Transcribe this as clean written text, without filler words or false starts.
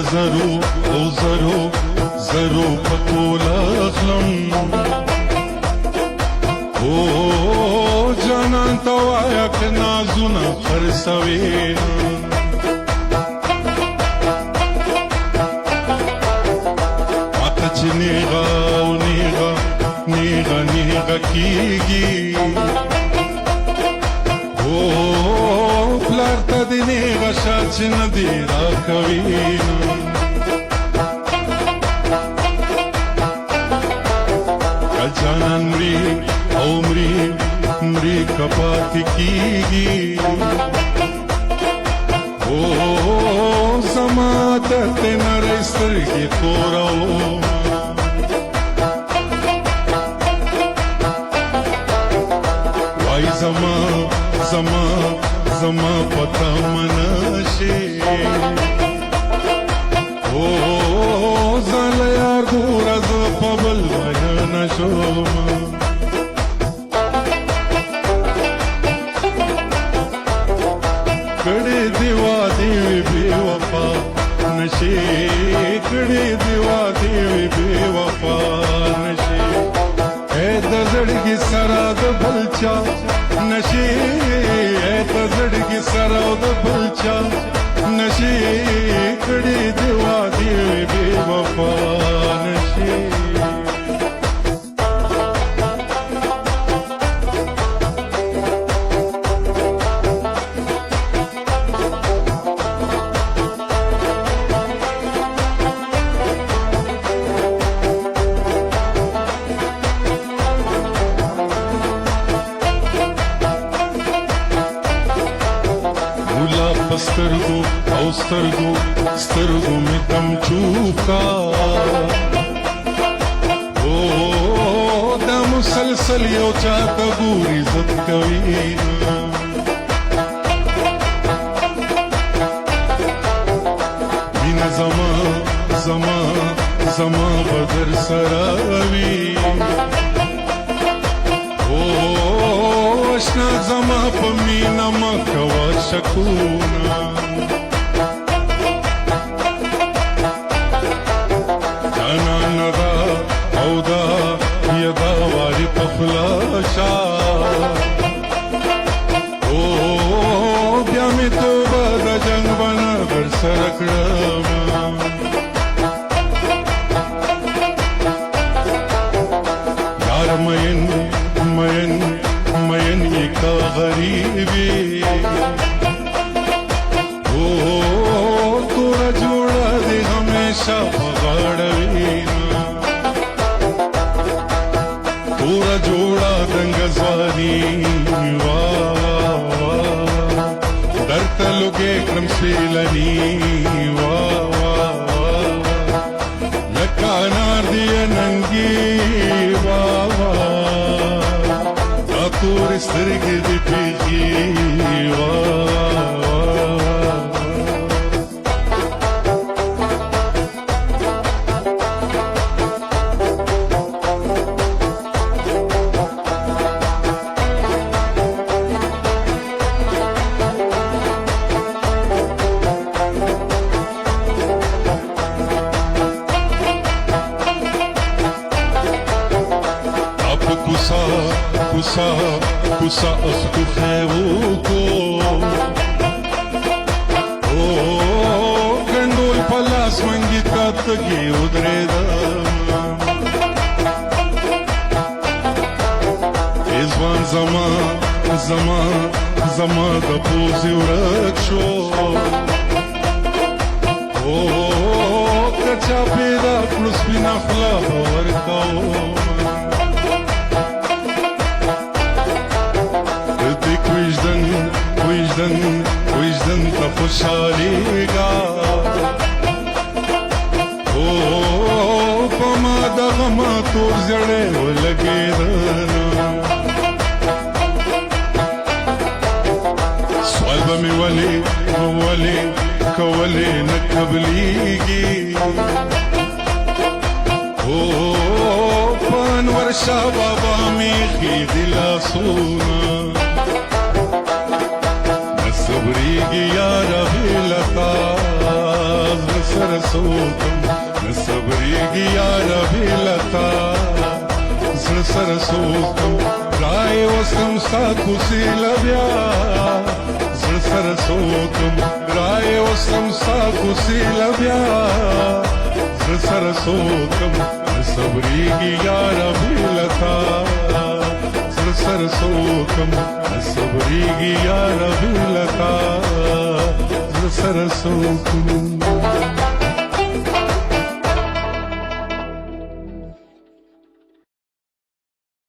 زرو او زرو زرو پکولا اخلم او جانان توایا که نازونا خرسوینا آتا چه نیغا و نیغا نیغا نیغا کیگی او پلار تا دی نیغا شا چه ندی را کوینا جانان مری او مری کپاتی کیگی او زما دته نری سترګې توراو وای زما پتا منشي او زال یار دور از پبل بیان شوم کڑی دیوا دیوی بی وفا نشی کڑی دیوا دیوی بی وفا نشی اے دزڑگی سرا د بلچا نشی اے دزڑگی سرا د بلچا نشی کڑی دیوا دیوی بی وفا نشی سترگو او سترگو می دم چوکا او دا مسلسل یو چاہتا گوری زد کوینا مینا زما بدر سراوی او اشنا زما پا مینا مکوا شکونا جانان دا او دا یدا واری پخلاشا او بیا می توبا دا جنگ بنا در سرکڑما یار مین ایکا غریبی او تورا جوڑا دی ہمیشہ بغاڑوینا تورا جوڑا دنگزوانی درتا لگے کرم سیلنی لکا نار دیا ننگی تور سترګې دې پیږي کوسا اختو خیوو کو او گندول پلاس منگی تا تگی ادره داما ایزوان زما دا پوزی ورک شو او کچا پیدا پلس پینا خلا ورکاو وجدن تا خوشحالیگا او پما دا غما تور زڑے و لگے دانا سوال با می کولی نکبلیگی او پانور شاہ بابا می خیدی لاسونا صبریگی یا ربی لطاز سر सरसोत्तम न सबरी रभिलता सरसोत्तम राय वसम साकुशीलव्या सरसोत्तम राय वसम साकुशीलव्या सरसोत्तम न सबरी रभिलता सरसोत्तम न सबरी रभिलता सरसोत्तम